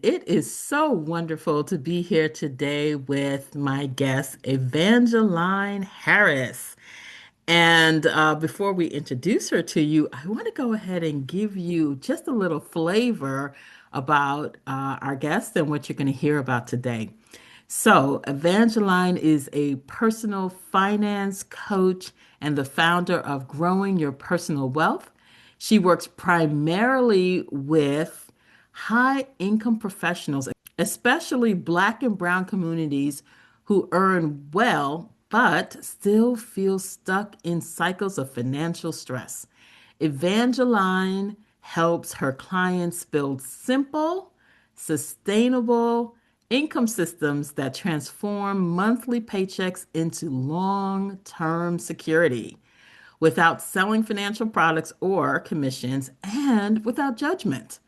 It is so wonderful to be here today with my guest, Evangeline Harris. And before we introduce her to you, I want to go ahead and give you just a little flavor about our guest and what you're going to hear about today. So, Evangeline is a personal finance coach and the founder of Growing Your Personal Wealth. She works primarily with high income professionals, especially Black and Brown communities who earn well but still feel stuck in cycles of financial stress. Evangeline helps her clients build simple, sustainable income systems that transform monthly paychecks into long term security without selling financial products or commissions and without judgment.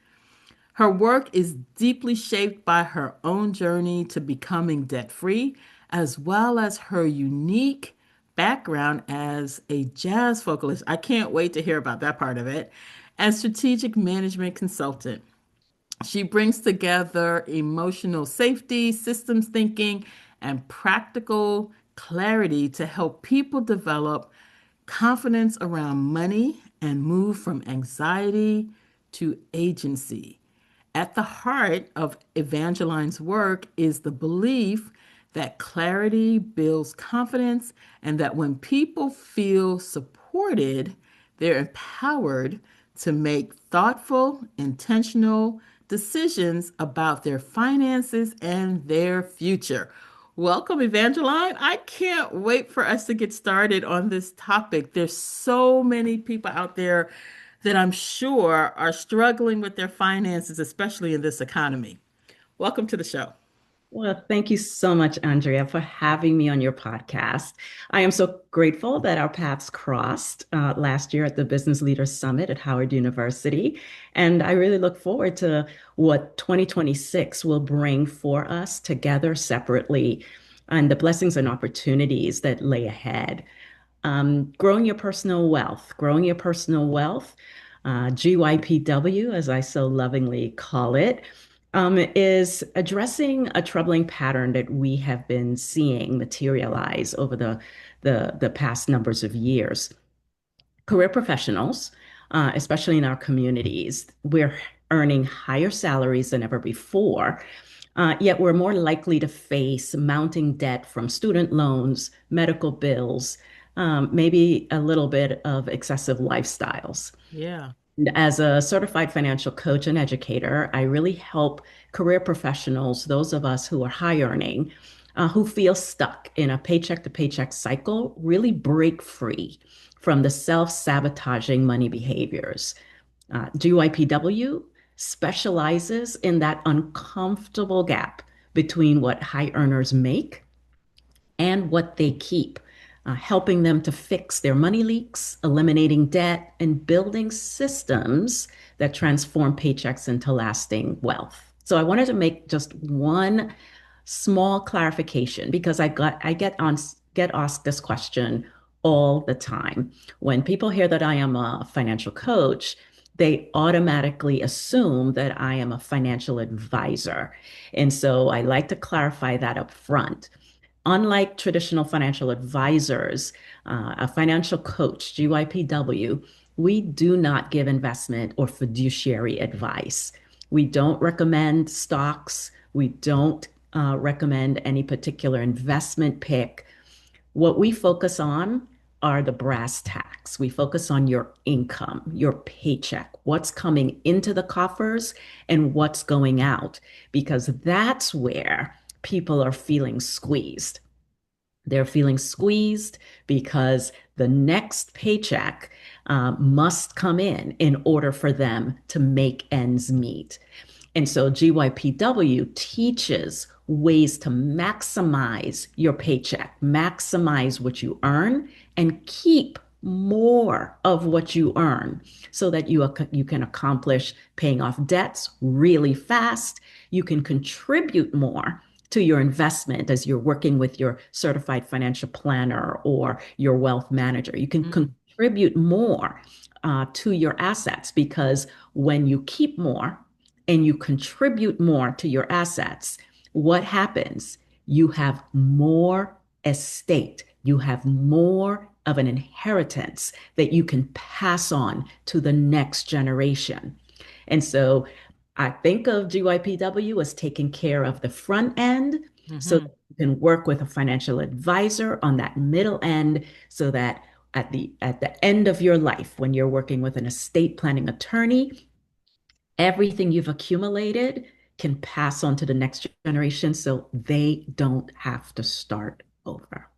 Her work is deeply shaped by her own journey to becoming debt free, as well as her unique background as a jazz vocalist. I can't wait to hear about that part of it. And strategic management consultant. She brings together emotional safety, systems thinking, and practical clarity to help people develop confidence around money and move from anxiety to agency. At the heart of Evangeline's work is the belief that clarity builds confidence and that when people feel supported, they're empowered to make thoughtful, intentional decisions about their finances and their future. Welcome, Evangeline. I can't wait for us to get started on this topic. There's so many people out there that I'm sure are struggling with their finances, especially in this economy. Welcome to the show. Well, thank you so much, Andrea, for having me on your podcast. I am so grateful that our paths crossed last year at the Business Leaders Summit at Howard University. And I really look forward to what 2026 will bring for us together separately and the blessings and opportunities that lay ahead. Growing your personal wealth, GYPW, as I so lovingly call it, is addressing a troubling pattern that we have been seeing materialize over the past numbers of years. Career professionals, especially in our communities, we're earning higher salaries than ever before. Yet we're more likely to face mounting debt from student loans, medical bills, maybe a little bit of excessive lifestyles. Yeah. As a certified financial coach and educator, I really help career professionals, those of us who are high earning, who feel stuck in a paycheck to paycheck cycle, really break free from the self-sabotaging money behaviors. GYPW specializes in that uncomfortable gap between what high earners make and what they keep, helping them to fix their money leaks, eliminating debt, and building systems that transform paychecks into lasting wealth. So I wanted to make just one small clarification because I get asked this question all the time. When people hear that I am a financial coach, they automatically assume that I am a financial advisor. And so I like to clarify that up front. Unlike traditional financial advisors, a financial coach, GYPW, we do not give investment or fiduciary advice. We don't recommend stocks. We don't recommend any particular investment pick. What we focus on are the brass tacks. We focus on your income, your paycheck, what's coming into the coffers and what's going out, because that's where people are feeling squeezed. They're feeling squeezed because the next paycheck must come in order for them to make ends meet. And so GYPW teaches ways to maximize your paycheck, maximize what you earn, and keep more of what you earn so that you can accomplish paying off debts really fast. You can contribute more to your investment as you're working with your certified financial planner or your wealth manager. You can contribute more to your assets because when you keep more, and you contribute more to your assets, what happens? You have more estate, you have more of an inheritance that you can pass on to the next generation. And so I think of GYPW as taking care of the front end so that Hmm. you can work with a financial advisor on that middle end so that at the end of your life, when you're working with an estate planning attorney, everything you've accumulated can pass on to the next generation so they don't have to start over.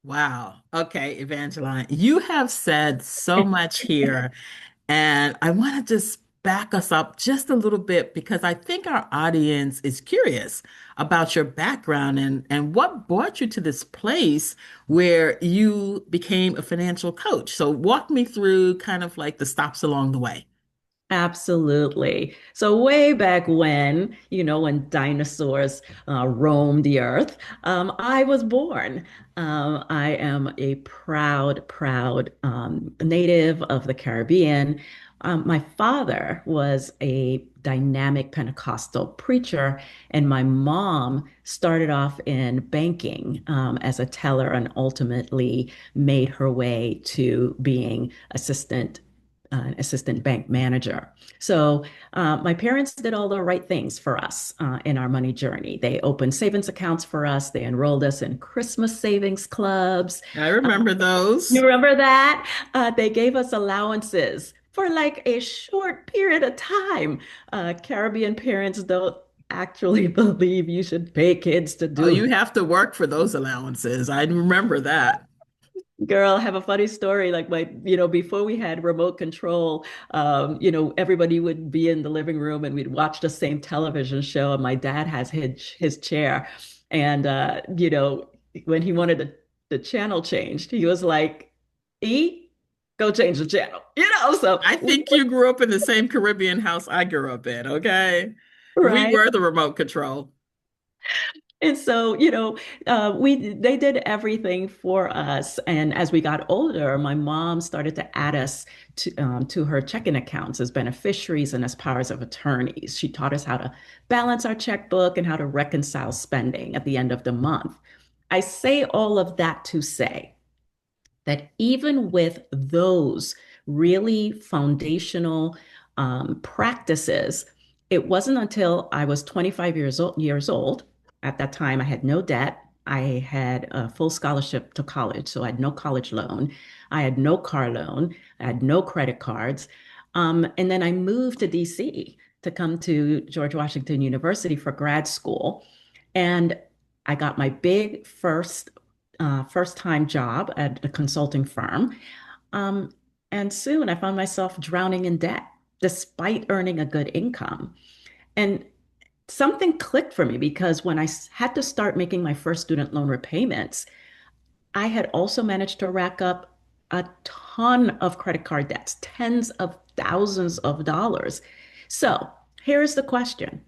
Wow. Okay, Evangeline, you have said so much here. And I want to just back us up just a little bit because I think our audience is curious about your background and what brought you to this place where you became a financial coach. So walk me through kind of like the stops along the way. Absolutely. So way back when, when dinosaurs roamed the earth, I was born. I am a proud, proud native of the Caribbean. My father was a dynamic Pentecostal preacher, and my mom started off in banking as a teller and ultimately made her way to being an assistant bank manager. So my parents did all the right things for us in our money journey. They opened savings accounts for us. They enrolled us in Christmas savings clubs. I Uh, remember you those. remember that? They gave us allowances for like a short period of time. Caribbean parents don't actually believe you should pay kids to Oh, do. you have to work for those allowances. I remember that. Girl, I have a funny story. Like before we had remote control, everybody would be in the living room and we'd watch the same television show. And my dad has his chair. And, when he wanted the channel changed, he was like, E, go change the channel, so, I think you grew up in the same Caribbean house I grew up in, okay? We right. were the remote control. And so, we they did everything for us. And as we got older, my mom started to add us to her checking accounts as beneficiaries and as powers of attorneys. She taught us how to balance our checkbook and how to reconcile spending at the end of the month. I say all of that to say that even with those really foundational practices, it wasn't until I was 25 years old. At that time, I had no debt. I had a full scholarship to college, so I had no college loan. I had no car loan. I had no credit cards. And then I moved to DC to come to George Washington University for grad school. And I got my big first time job at a consulting firm. Um, and soon I found myself drowning in debt despite earning a good income. And something clicked for me because when had to start making my first student loan repayments, I had also managed to rack up a ton of credit card debts, tens of thousands of dollars. So here's the question.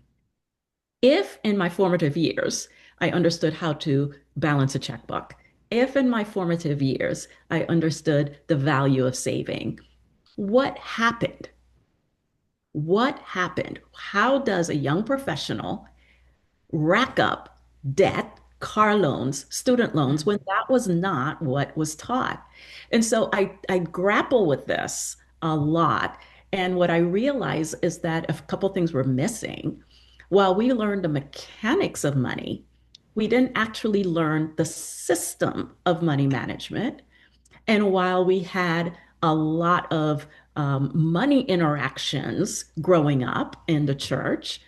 If in my formative years I understood how to balance a checkbook, if in my formative years I understood the value of saving, what happened? What happened? How does a young professional rack up debt, car loans, student loans, when that was not what was taught? And so I grapple with this a lot. And what I realize is that a couple things were missing. While we learned the mechanics of money, we didn't actually learn the system of money management. And while we had a lot of money interactions growing up in the church,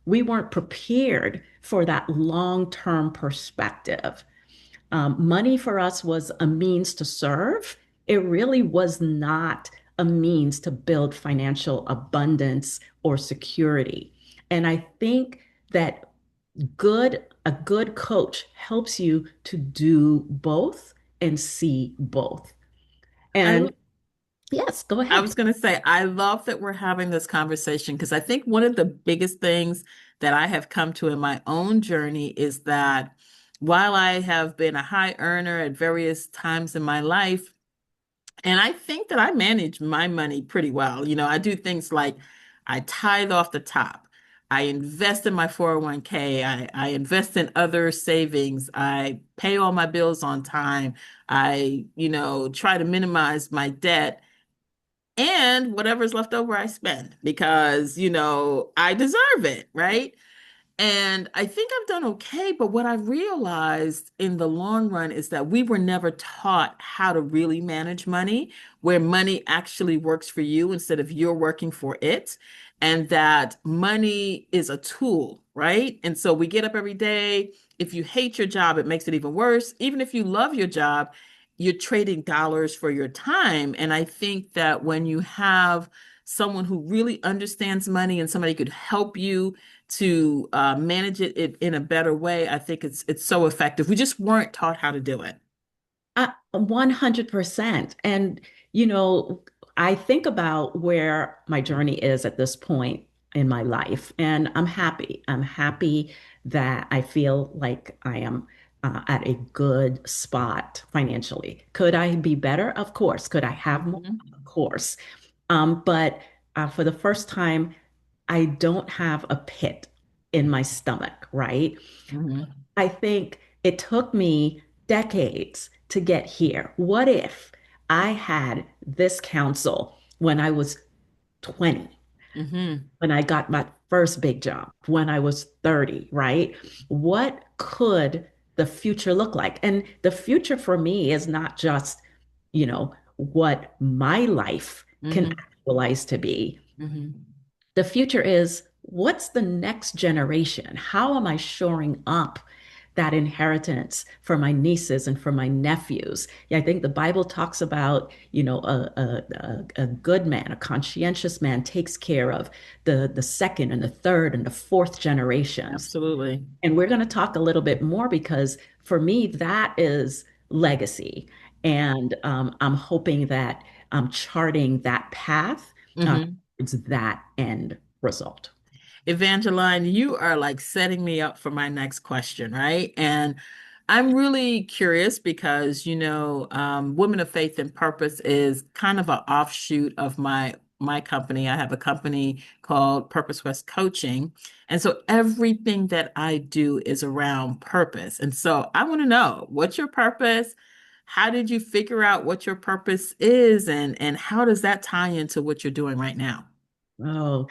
we weren't prepared for that long-term perspective. Money for us was a means to serve. It really was not a means to build financial abundance or security. And I think that a good coach helps you to do both and see both. I And yes, go I ahead. was going to say, I love that we're having this conversation because I think one of the biggest things that I have come to in my own journey is that while I have been a high earner at various times in my life, and I think that I manage my money pretty well. I do things like I tithe off the top. I invest in my 401k. I invest in other savings. I pay all my bills on time. Try to minimize my debt. And whatever's left over, I spend because, I deserve it, right? And I think I've done okay, but what I realized in the long run is that we were never taught how to really manage money, where money actually works for you instead of you're working for it, and that money is a tool, right? And so we get up every day. If you hate your job, it makes it even worse. Even if you love your job, you're trading dollars for your time. And I think that when you have someone who really understands money and somebody could help you to manage it in a better way, I think it's so effective. We just weren't taught how to do it. 100%. And, I think about where my journey is at this point in my life, and I'm happy. I'm happy that I feel like I am at a good spot financially. Could I be better? Of course. Could I have more? Mhm. Of course. But for the first time, I don't have a pit in my stomach, right? Mhm. I think it took me decades to get here. What if I had this counsel when I was 20, Mhm. when I got my first big job, when I was 30, right? What could the future look like? And the future for me is not just, what my life can Mhm. actualize to be. Mhm. The future is what's the next generation? How am I shoring up that inheritance for my nieces and for my nephews? Yeah, I think the Bible talks about, a good man, a conscientious man takes care of the second and the third and the fourth generations. Absolutely. And we're going to talk a little bit more because for me, that is legacy. And I'm hoping that I'm charting that path uh, Mhm. towards that end result. Evangeline, you are like setting me up for my next question, right? And I'm really curious because, Women of Faith and Purpose is kind of an offshoot of my company. I have a company called Purpose West Coaching. And so everything that I do is around purpose. And so I want to know, what's your purpose? How did you figure out what your purpose is? And how does that tie into what you're doing right now? Oh,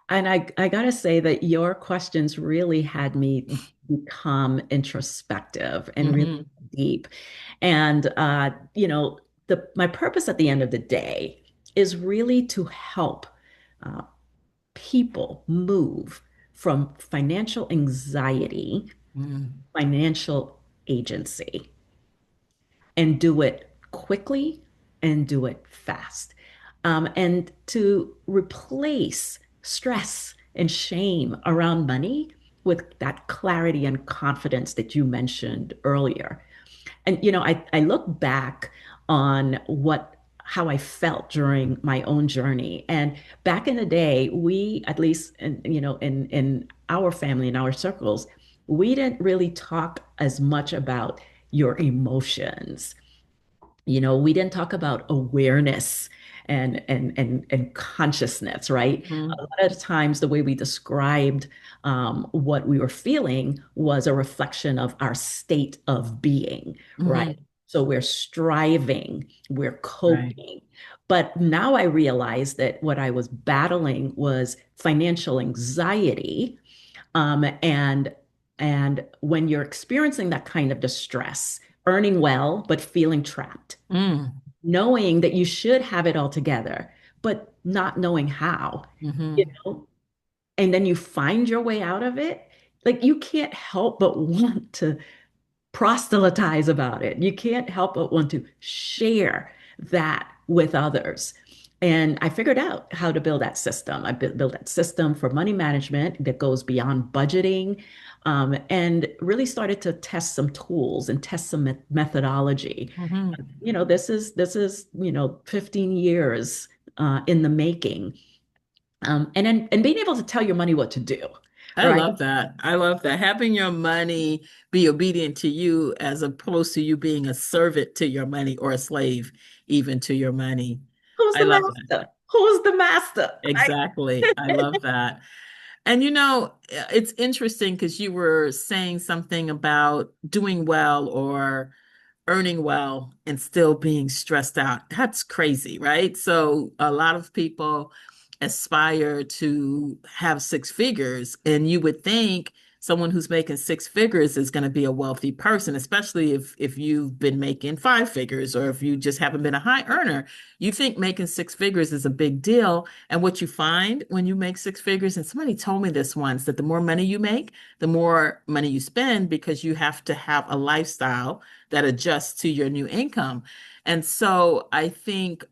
and I gotta say that your questions really had me become introspective and really Hmm. deep. And my purpose at the end of the day is really to help uh, people move from financial anxiety, Mm. financial agency, and do it quickly and do it fast. And to replace stress and shame around money with that clarity and confidence that you mentioned earlier. And I look back on how I felt during my own journey. And back in the day, we, at least in our family, in our circles, we didn't really talk as much about your emotions. We didn't talk about awareness and consciousness, right? A Mhm. lot of times, the way we described what we were feeling was a reflection of our state of being, right? Hmm. So we're striving, we're Right. coping. But now I realize that what I was battling was financial anxiety, and when you're experiencing that kind of distress, earning well, but feeling trapped, Mm. knowing that you should have it all together, but not knowing how, you Hmm. know, and then you find your way out of it, like you can't help but want to proselytize about it. You can't help but want to share that with others. And I figured out how to build that system. I built that system for money management that goes beyond budgeting, and really started to test some tools and test some methodology. Hmm. This is 15 years in the making, and being able to tell your money what to do, I right? love that. I love that. Having your money be obedient to you as opposed to you being a servant to your money or a slave even to your money. Who's I the love that. master? Who's the master? Right? Exactly. I love that. And it's interesting because you were saying something about doing well or earning well and still being stressed out. That's crazy, right? So a lot of people aspire to have six figures, and you would think someone who's making six figures is going to be a wealthy person, especially if you've been making five figures or if you just haven't been a high earner. You think making six figures is a big deal. And what you find when you make six figures, and somebody told me this once, that the more money you make, the more money you spend because you have to have a lifestyle that adjusts to your new income. And so I think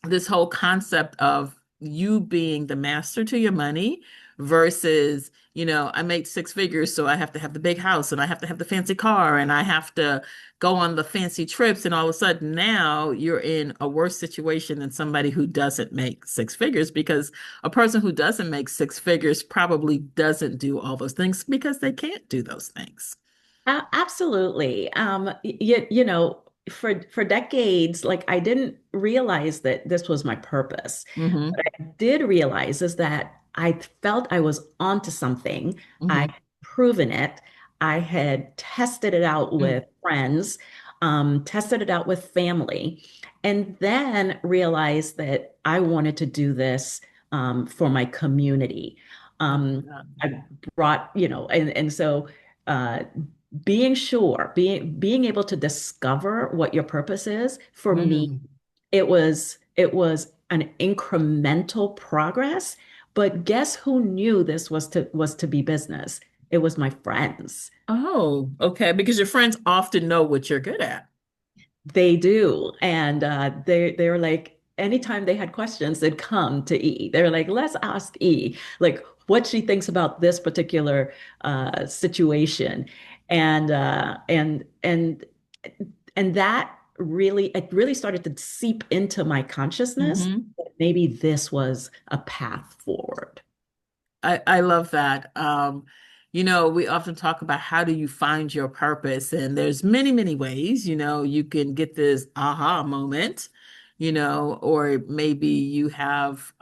this whole concept of you being the master to your money versus, I make six figures, so I have to have the big house and I have to have the fancy car and I have to go on the fancy trips. And all of a sudden now you're in a worse situation than somebody who doesn't make six figures, because a person who doesn't make six figures probably doesn't do all those things because they can't do those things. Absolutely. For decades, like I didn't realize that this was my purpose. Hmm. What I did realize is that I felt I was onto something. I Hmm. had proven it. I had tested it out with friends, tested it out with family, and then realized that I wanted to do this for my community. I brought, and so uh, being sure, being able to discover what your purpose is, for me, Hmm. it was an incremental progress. But guess who knew this was to be business? It was my friends. Oh, okay. Because your friends often know what you're good at. They do. And they were like, anytime they had questions, they'd come to E. They're like, let's ask E, like what she thinks about this particular situation. And that really started to seep into my consciousness Hmm. that maybe this was a path forward. I love that. We often talk about how do you find your purpose, and there's many, many ways. You can get this aha moment, or maybe you have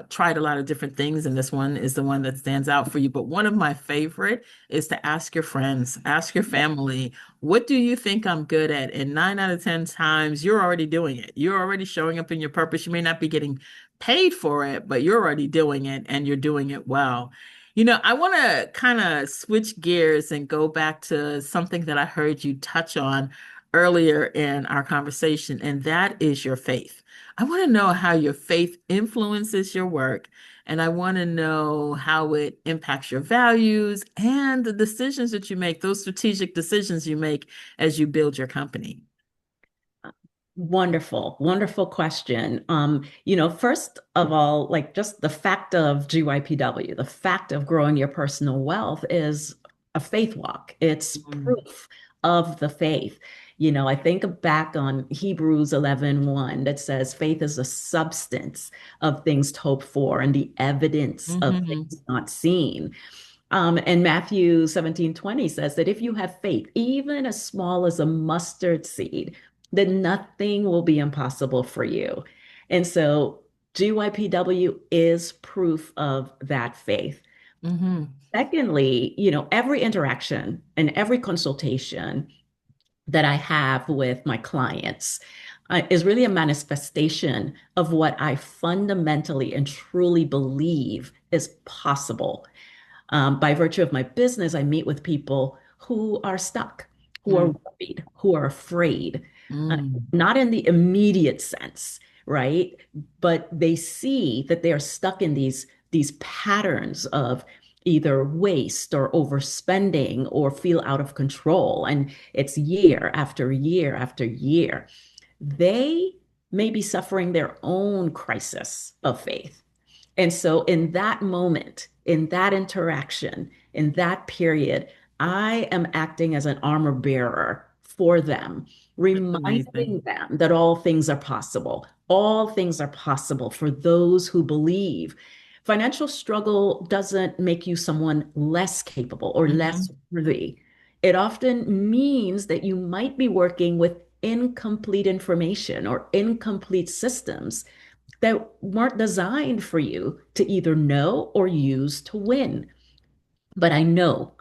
tried a lot of different things, and this one is the one that stands out for you. But one of my favorite is to ask your friends, ask your family, what do you think I'm good at? And 9 out of 10 times, you're already doing it. You're already showing up in your purpose. You may not be getting paid for it, but you're already doing it and you're doing it well. I want to kind of switch gears and go back to something that I heard you touch on earlier in our conversation, and that is your faith. I want to know how your faith influences your work, and I want to know how it impacts your values and the decisions that you make, those strategic decisions you make as you build your company. Wonderful, wonderful question. First of all, like just the fact of GYPW, the fact of growing your personal wealth is a faith walk. It's Mm. proof of the faith. I think back on Hebrews 11:1 that says faith is the substance of things hoped for and the evidence of Hmm. things not seen. And Matthew 17:20 says that if you have faith, even as small as a mustard seed, then nothing will be impossible for you. And so GYPW is proof of that faith. Hmm. Secondly, every interaction and every consultation that I have with my clients is really a manifestation of what I fundamentally and truly believe is possible. By virtue of my business, I meet with people who are stuck, who are worried, who are afraid, uh, Mm. not in the immediate sense, right? But they see that they are stuck in these patterns of either waste or overspending or feel out of control. And it's year after year after year. They may be suffering their own crisis of faith. And so, in that moment, in that interaction, in that period, I am acting as an armor bearer for them, That's amazing. reminding them that all things are possible. All things are possible for those who believe. Financial struggle doesn't make you someone less capable or less Hmm. worthy. It often means that you might be working with incomplete information or incomplete systems. that weren't designed for you to either know or use to win. But I know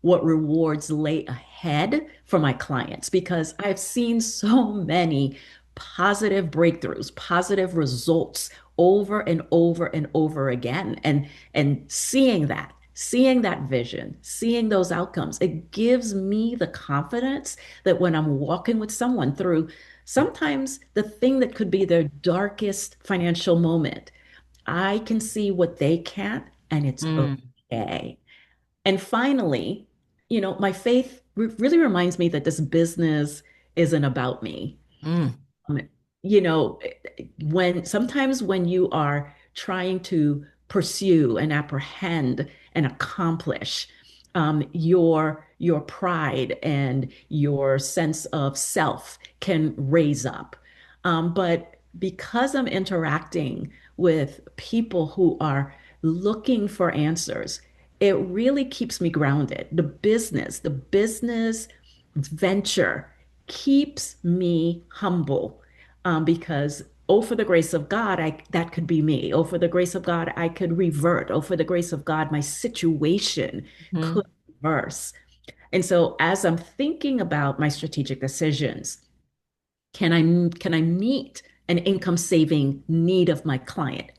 what rewards lay ahead for my clients because I've seen so many positive breakthroughs, positive results over and over and over again. And seeing that vision, seeing those outcomes, it gives me the confidence that when I'm walking with someone through sometimes the thing that could be their darkest financial moment, I can see what they can't, and it's Mm, okay. And finally, my faith really reminds me that this business isn't about me. mm, Um, you know, when you are trying to pursue and apprehend and accomplish, your pride and your sense of self can raise up. But because I'm interacting with people who are looking for answers, it really keeps me grounded. The business venture keeps me humble, because oh, for the grace of God, that could be me. Oh, for the grace of God, I could revert. Oh, for the grace of God, my situation could mhm. reverse. And so, as I'm thinking about my strategic decisions, can I meet an income saving need of my client?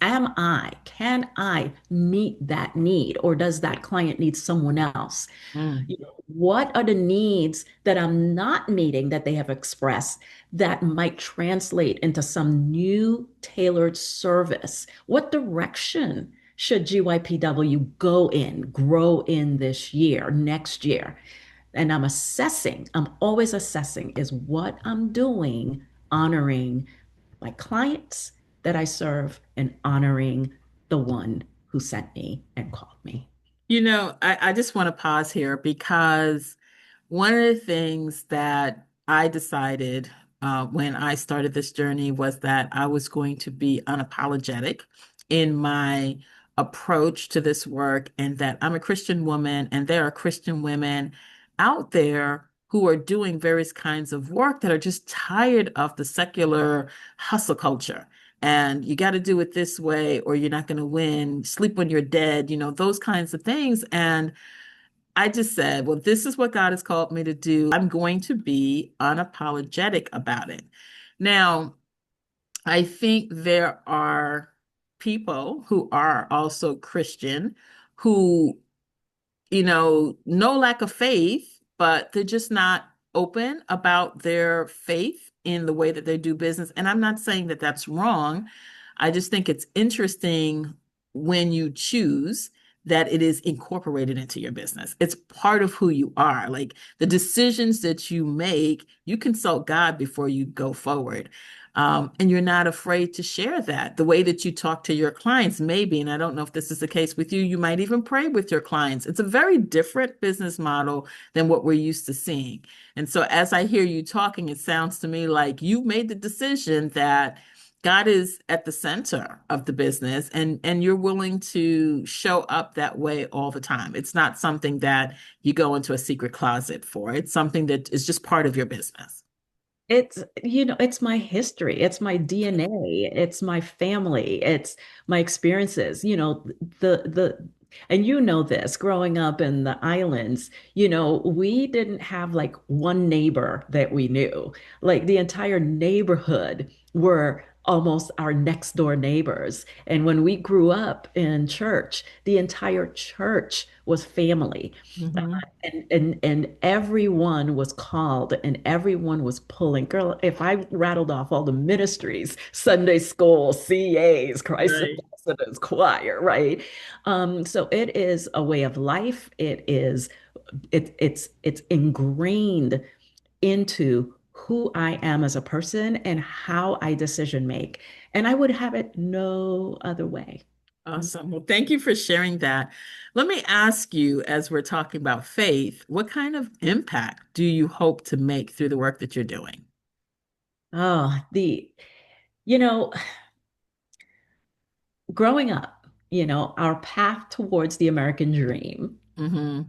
Can I meet that need, or does that client need someone else? Mm. What are the needs that I'm not meeting that they have expressed that might translate into some new tailored service? What direction should GYPW grow in this year, next year? And I'm always assessing, is what I'm doing honoring my clients that I serve and honoring the one who sent me and called me? I just want to pause here because one of the things that I decided when I started this journey was that I was going to be unapologetic in my approach to this work, and that I'm a Christian woman, and there are Christian women out there who are doing various kinds of work that are just tired of the secular hustle culture. And you got to do it this way, or you're not going to win. Sleep when you're dead, those kinds of things. And I just said, well, this is what God has called me to do. I'm going to be unapologetic about it. Now, I think there are people who are also Christian who no lack of faith, but they're just not open about their faith in the way that they do business. And I'm not saying that that's wrong. I just think it's interesting when you choose that it is incorporated into your business. It's part of who you are. Like the decisions that you make, you consult God before you go forward. And you're not afraid to share that. The way that you talk to your clients, maybe, and I don't know if this is the case with you, you might even pray with your clients. It's a very different business model than what we're used to seeing. And so as I hear you talking, it sounds to me like you've made the decision that God is at the center of the business, and you're willing to show up that way all the time. It's not something that you go into a secret closet for. It's something that is just part of your business. It's my history, it's my DNA, it's my family, it's my experiences. And this, growing up in the islands, we didn't have like one neighbor that we knew. Like the entire neighborhood were almost our next door neighbors. And when we grew up in church, the entire church was family. Mhm. And everyone was called and everyone was pulling. Girl, if I rattled off all the ministries, Sunday school, CAs, Christ Right. Ambassadors, choir, right? So it is a way of life. It's ingrained into who I am as a person and how I decision make. And I would have it no other way. Awesome. Well, thank you for sharing that. Let me ask you, as we're talking about faith, what kind of impact do you hope to make through the work that you're doing? Oh, you know, growing up, our path towards the American dream, Hmm.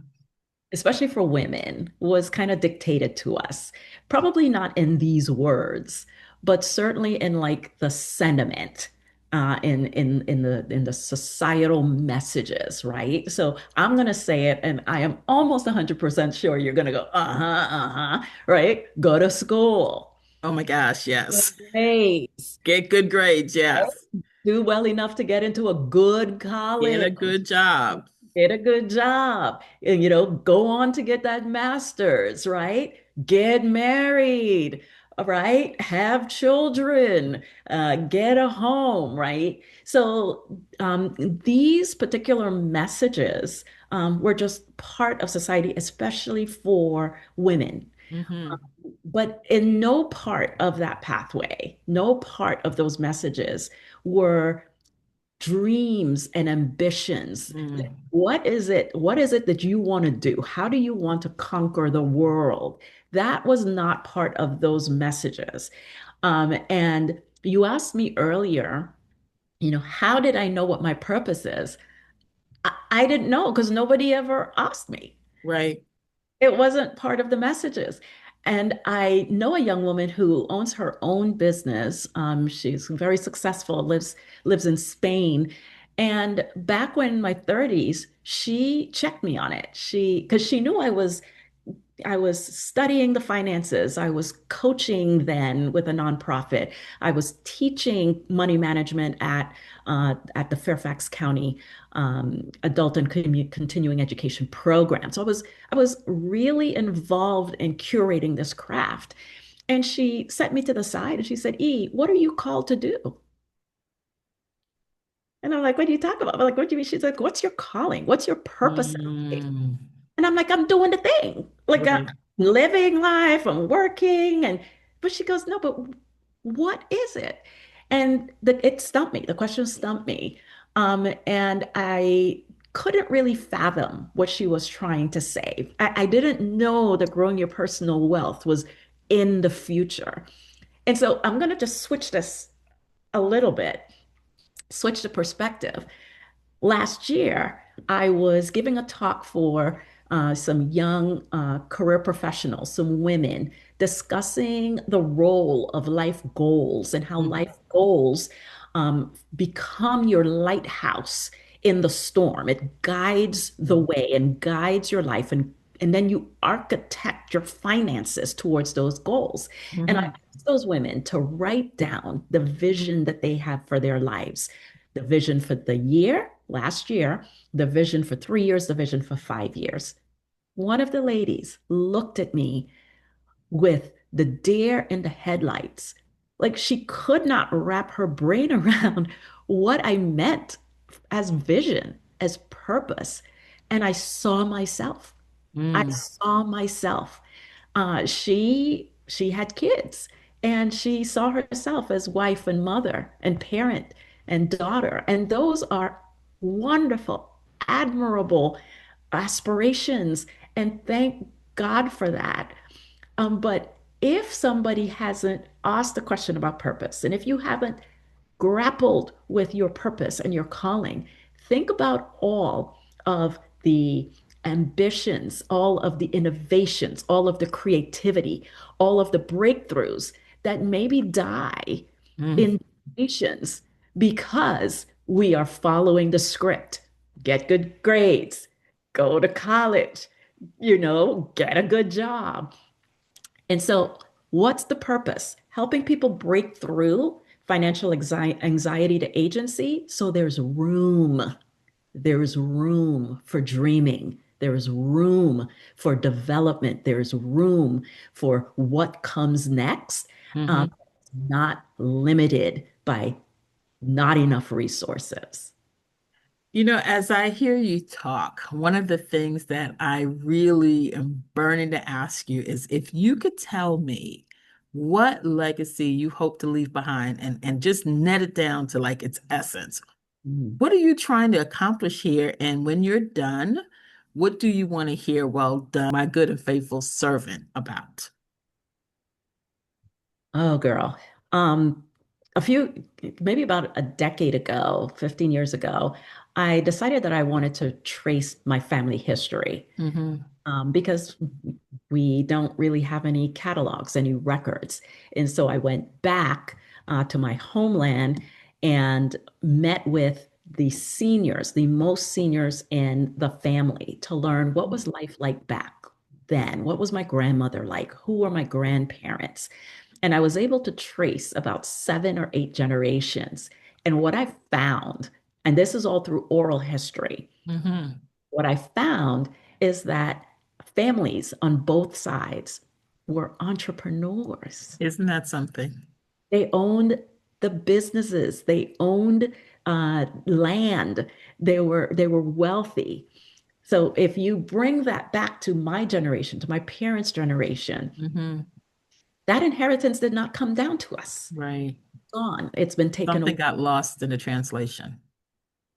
especially for women, was kind of dictated to us. Probably not in these words, but certainly in like the sentiment. In the societal messages, right? So I'm gonna say it, and I am almost 100% sure you're gonna go, right? Go to school, Oh my gosh, good yes. grades, Get good grades, right? yes. Do well enough to get into a good Get college, a good job. get a good job, and, go on to get that master's, right? Get married, all right? Have children, get a home, right? So these particular messages were just part of society, especially for women. Hmm. But in no part of that pathway, no part of those messages were dreams and ambitions. Mm. What is it? What is it that you want to do? How do you want to conquer the world? That was not part of those messages. And you asked me earlier, how did I know what my purpose is? I didn't know because nobody ever asked me. Right. It wasn't part of the messages. And I know a young woman who owns her own business. She's very successful, lives in Spain. And back when in my 30s, she checked me on it. Because she knew I was studying the finances. I was coaching then with a nonprofit. I was teaching money management at the Fairfax County Adult and Continuing Education Program. So I was really involved in curating this craft. And she set me to the side and she said, "E, what are you called to do?" And I'm like, "What are you talking about?" I'm like, "What do you mean?" She's like, "What's your calling? What's your purpose in life?" Mm. And I'm like, I'm doing the thing. Like I'm Right. living life, I'm working. But she goes, no, but what is it? And it stumped me. The question stumped me. And I couldn't really fathom what she was trying to say. I didn't know that growing your personal wealth was in the future. And so I'm going to just switch this a little bit, switch the perspective. Last year, I was giving a talk for some young career professionals, some women, discussing the role of life goals and how Mm. life goals become your lighthouse in the storm. It guides the way and guides your life, and then you architect your finances towards those goals. And I Hmm. asked those women to write down the vision that they have for their lives, the vision for the year, last year, the vision for 3 years, the vision for 5 years. One of the ladies looked at me with the deer in the headlights. Like she could not wrap her brain around what I meant as vision, as purpose. And I saw myself. I Mm. saw myself. She had kids and she saw herself as wife and mother and parent and daughter. And those are wonderful, admirable aspirations. And thank God for that. But if somebody hasn't asked a question about purpose, and if you haven't grappled with your purpose and your calling, think about all of the ambitions, all of the innovations, all of the creativity, all of the breakthroughs that maybe die Mm. in nations because we are following the script. Get good grades, go to college, get a good job. And so, what's the purpose? Helping people break through financial anxiety to agency. So there's room for dreaming. There's room for development. There's room for what comes next. Hmm. Not limited by not enough resources. As I hear you talk, one of the things that I really am burning to ask you is if you could tell me what legacy you hope to leave behind and just net it down to like its essence. Mm. What are you trying to accomplish here? And when you're done, what do you want to hear, well done, my good and faithful servant, about? Oh, girl. Um, maybe about a decade ago, 15 years ago, I decided that I wanted to trace my family history Hmm. because We don't really have any catalogs, any records. And so I went back to my homeland and met with the seniors, the most seniors in the family, to learn what was life like back then. What was my grandmother like? Who were my grandparents? And I was able to trace about 7 or 8 generations. And what I found, and this is all through oral history, Hmm. what I found is that families on both sides were entrepreneurs. Isn't that something? They owned the businesses, they owned land, they were wealthy. So if you bring that back to my generation, to my parents' generation, Hmm. that inheritance did not come down to us. Right. Gone. It's been taken Something away. got lost in the translation.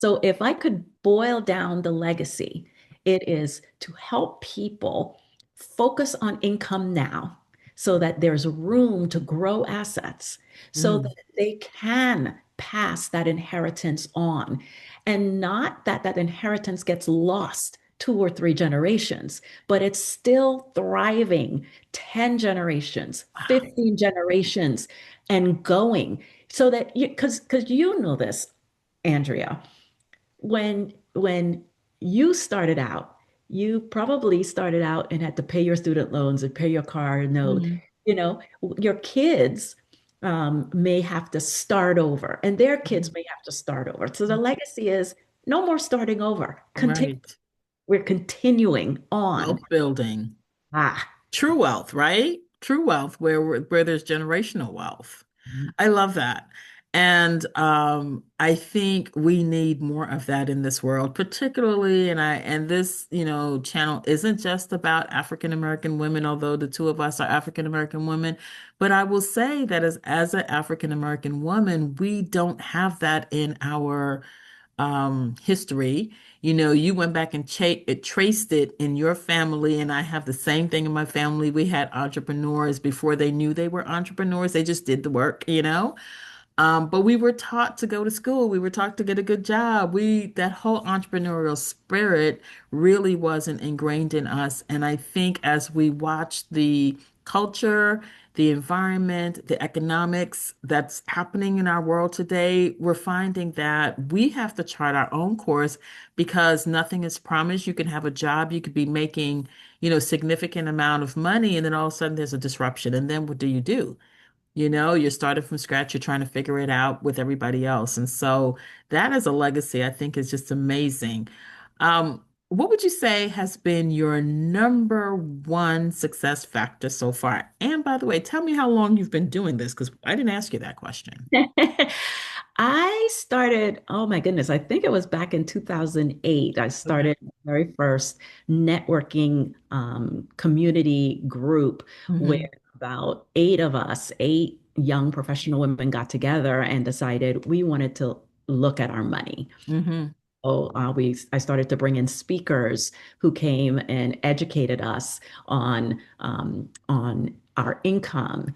So if I could boil down the legacy, it is to help people focus on income now so that there's room to grow assets so Mm. that they can pass that inheritance on and not that that inheritance gets lost 2 or 3 generations, but it's still thriving 10 generations, Wow. 15 generations and going so that you, because you know this, Andrea, when you started out, you probably started out and had to pay your student loans and pay your car note. Mhm. You know, your kids may have to start over, and their kids may have to start over. So the legacy is no more starting over. Continue. Right. We're continuing on. Wealth building. Ah. True wealth, right? True wealth where there's generational wealth. I love that. And I think we need more of that in this world, particularly, and this, channel isn't just about African American women, although the two of us are African American women. But I will say that as an African American woman, we don't have that in our history. You went back and traced it in your family, and I have the same thing in my family. We had entrepreneurs before they knew they were entrepreneurs. They just did the work. But we were taught to go to school. We were taught to get a good job. That whole entrepreneurial spirit really wasn't ingrained in us. And I think as we watch the culture, the environment, the economics that's happening in our world today, we're finding that we have to chart our own course because nothing is promised. You can have a job, you could be making, significant amount of money, and then all of a sudden there's a disruption. And then what do you do? You're starting from scratch, you're trying to figure it out with everybody else. And so that as a legacy, I think is just amazing. What would you say has been your number one success factor so far? And by the way, tell me how long you've been doing this, because I didn't ask you that question. I started, oh my goodness, I think it was back in 2008. I Okay. started my very first networking community group where Hmm. about 8 of us, 8 young professional women got together and decided we wanted to look at our money. Hmm. So I started to bring in speakers who came and educated us on our income,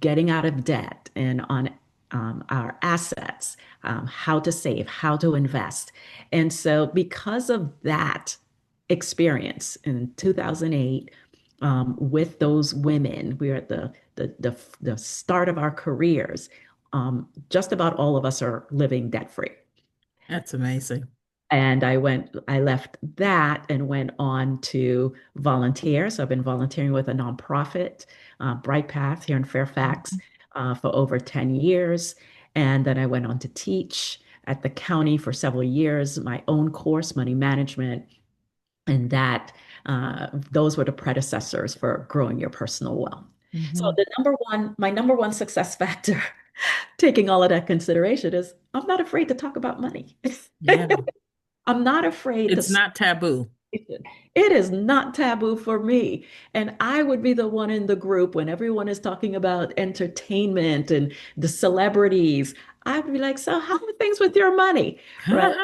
getting out of debt, and on our assets, how to save, how to invest. And so, because of that experience in 2008, with those women, we were at the start of our careers. Just about all of us are living debt free. That's amazing. And I left that and went on to volunteer. So I've been volunteering with a nonprofit, Bright Path here in Fairfax, Mhm. for over 10 years. And then I went on to teach at the county for several years, my own course, money management. And those were the predecessors for growing your personal wealth. So Hmm. my number one success factor, taking all of that consideration, is I'm not afraid to talk about money. Yeah. I'm not afraid to It's speak not taboo. it. It is not taboo for me. And I would be the one in the group when everyone is talking about entertainment and the celebrities. I would be like, so how are things with your money? Right?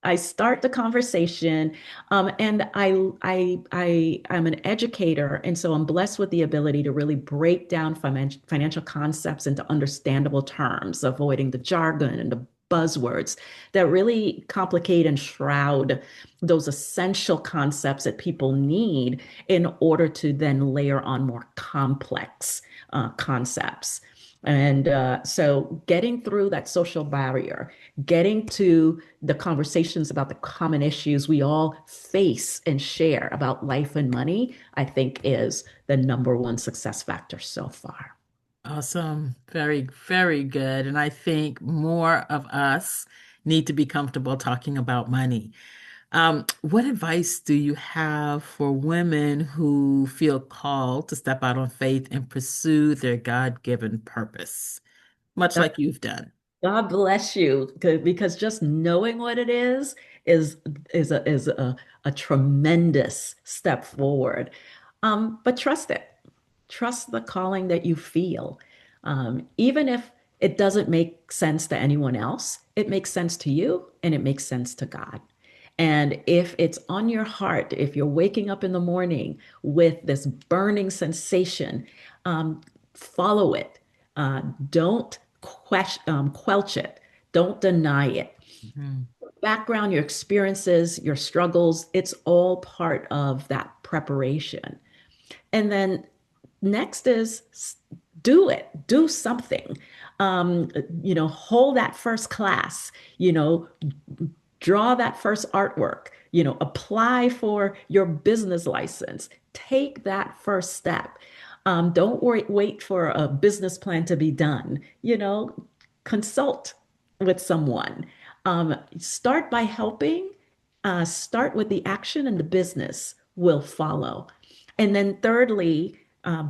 I start the conversation, and I'm an educator, and so I'm blessed with the ability to really break down financial concepts into understandable terms, avoiding the jargon and the buzzwords that really complicate and shroud those essential concepts that people need in order to then layer on more complex concepts. And so getting through that social barrier, getting to the conversations about the common issues we all face and share about life and money, I think is the number one success factor so far. Awesome. Very, very good. And I think more of us need to be comfortable talking about money. What advice do you have for women who feel called to step out on faith and pursue their God-given purpose, much like you've done? God bless you, because just knowing what it is is a tremendous step forward. But trust it. Trust the calling that you feel. Even if it doesn't make sense to anyone else, it makes sense to you and it makes sense to God. And if it's on your heart, if you're waking up in the morning with this burning sensation, um, follow it. Don't quelch it. Don't deny it. Mhm. Background, your experiences, your struggles, it's all part of that preparation. And then next is do it, do something. Hold that first class, you know, draw that first artwork, apply for your business license, take that first step. Don't wait for a business plan to be done, consult with someone. Start by helping, start with the action and the business will follow. And then thirdly,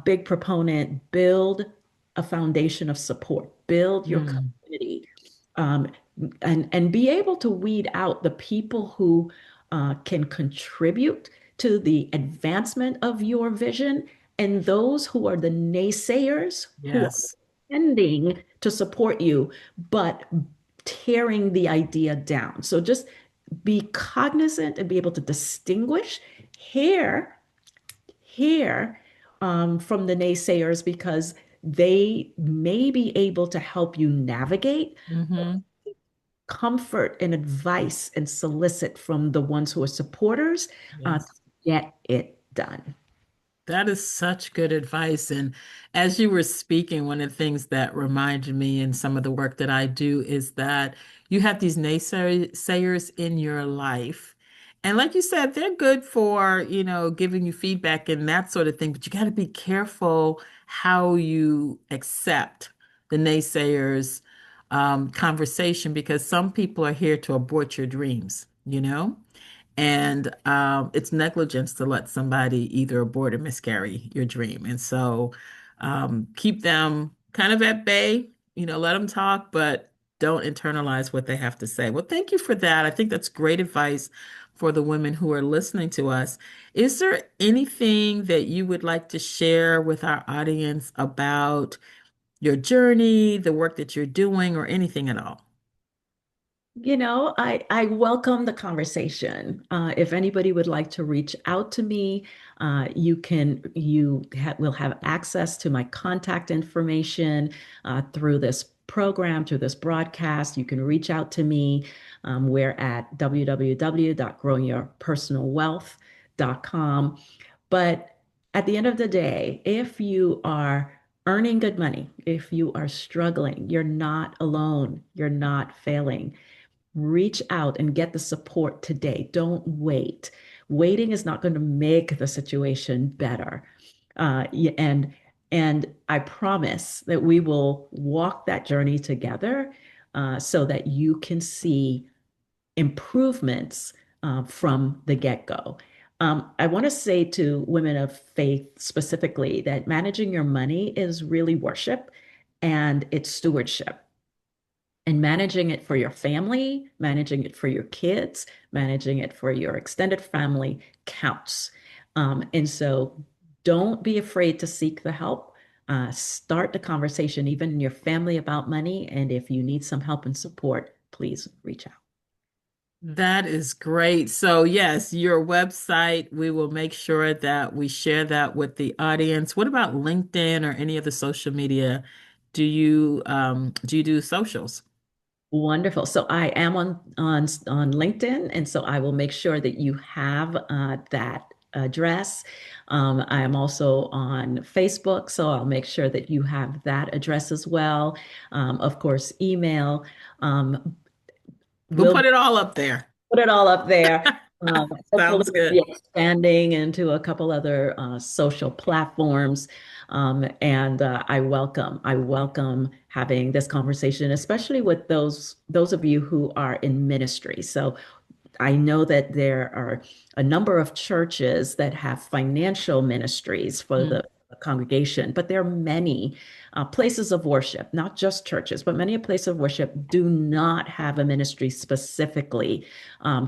big proponent, build a foundation of support, build your Mm, community, um, and be able to weed out the people who can contribute to the advancement of your vision and those who are the naysayers who are yes. tending to support you, but tearing the idea down. So just be cognizant and be able to distinguish here from the naysayers because they may be able to help you navigate Hmm. comfort and advice and solicit from the ones who are supporters to Yes. get it done. That is such good advice. And as you were speaking, one of the things that reminded me in some of the work that I do is that you have these naysayers in your life. And like you said, they're good for, giving you feedback and that sort of thing, but you got to be careful how you accept the naysayers conversation because some people are here to abort your dreams, you know? And it's negligence to let somebody either abort or miscarry your dream. And so keep them kind of at bay, let them talk, but don't internalize what they have to say. Well, thank you for that. I think that's great advice for the women who are listening to us. Is there anything that you would like to share with our audience about your journey, the work that you're doing, or anything at all? I welcome the conversation. If anybody would like to reach out to me, will have access to my contact information through this program, through this broadcast. You can reach out to me. We're at www.growingyourpersonalwealth.com. But at the end of the day, if you are earning good money, if you are struggling, you're not alone, you're not failing. Reach out and get the support today. Don't wait. Waiting is not going to make the situation better. And I promise that we will walk that journey together so that you can see improvements from the get-go. I want to say to women of faith specifically that managing your money is really worship and it's stewardship and managing it for your family, managing it for your kids, managing it for your extended family counts. And so don't be afraid to seek the help. Start the conversation, even in your family, about money. And if you need some help and support, please reach out. That is great. So, yes, your website, we will make sure that we share that with the audience. What about LinkedIn or any other social media? Do you do socials? Wonderful. So I am on LinkedIn, and so I will make sure that you have that address. I am also on Facebook, so I'll make sure that you have that address as well. Of course, email. Um, We'll we'll put it all up there. put it all up there. Hopefully, Sounds we'll be good. expanding into a couple other social platforms. And I welcome having this conversation, especially with those of you who are in ministry. So I know that there are a number of churches that have financial ministries for Mm, the congregation, but there are many places of worship, not just churches, but many places of worship do not have a ministry specifically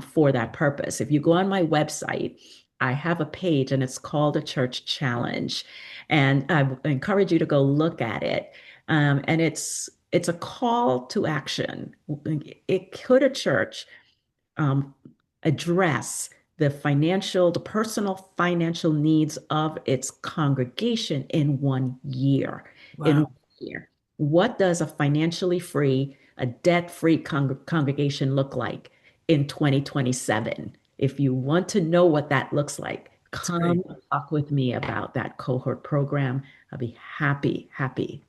for that purpose. If you go on my website, I have a page and it's called a church challenge. And I encourage you to go look at it. And it's a call to action. Could a church um, address the personal financial needs of its congregation in 1 year. In one wow. year, what does a financially free, a debt-free congregation look like in 2027? If you want to know what that looks like, That's great. come talk with me about that cohort program. I'll be happy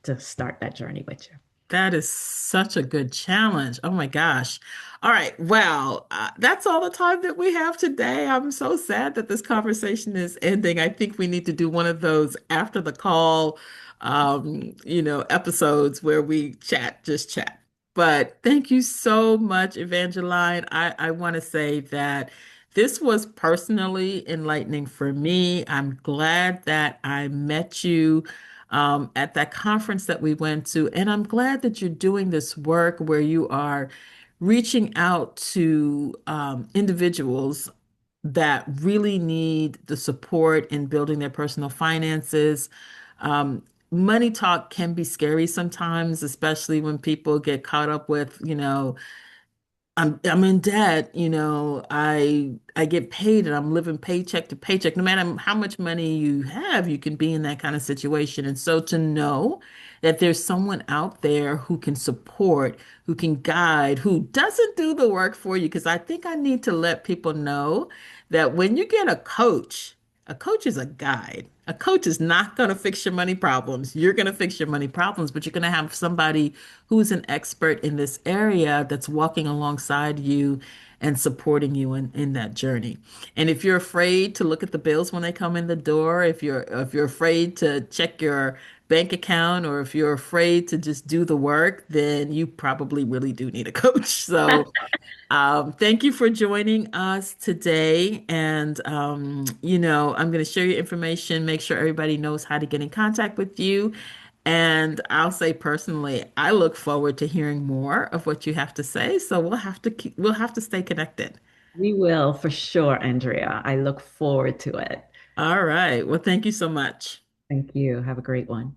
to start that journey with you. That is such a good challenge. Oh my gosh. All right. Well, that's all the time that we have today. I'm so sad that this conversation is ending. I think we need to do one of those after the call, episodes where we chat, just chat. But thank you so much, Evangeline. I want to say that this was personally enlightening for me. I'm glad that I met you at that conference that we went to. And I'm glad that you're doing this work where you are reaching out to individuals that really need the support in building their personal finances. Money talk can be scary sometimes, especially when people get caught up with, I'm in debt, I get paid and I'm living paycheck to paycheck. No matter how much money you have, you can be in that kind of situation. And so to know that there's someone out there who can support, who can guide, who doesn't do the work for you, because I think I need to let people know that when you get a coach is a guide. A coach is not going to fix your money problems. You're going to fix your money problems, but you're going to have somebody who's an expert in this area that's walking alongside you and supporting you in that journey. And if you're afraid to look at the bills when they come in the door, if you're afraid to check your bank account, or if you're afraid to just do the work, then you probably really do need a coach. So thank you for joining us today. And, I'm going to share your information, make sure everybody knows how to get in contact with you. And I'll say personally, I look forward to hearing more of what you have to say. So we'll have to stay connected. We will for sure, Andrea. I look forward to it. All right. Well, thank you so much. Thank you. Have a great one.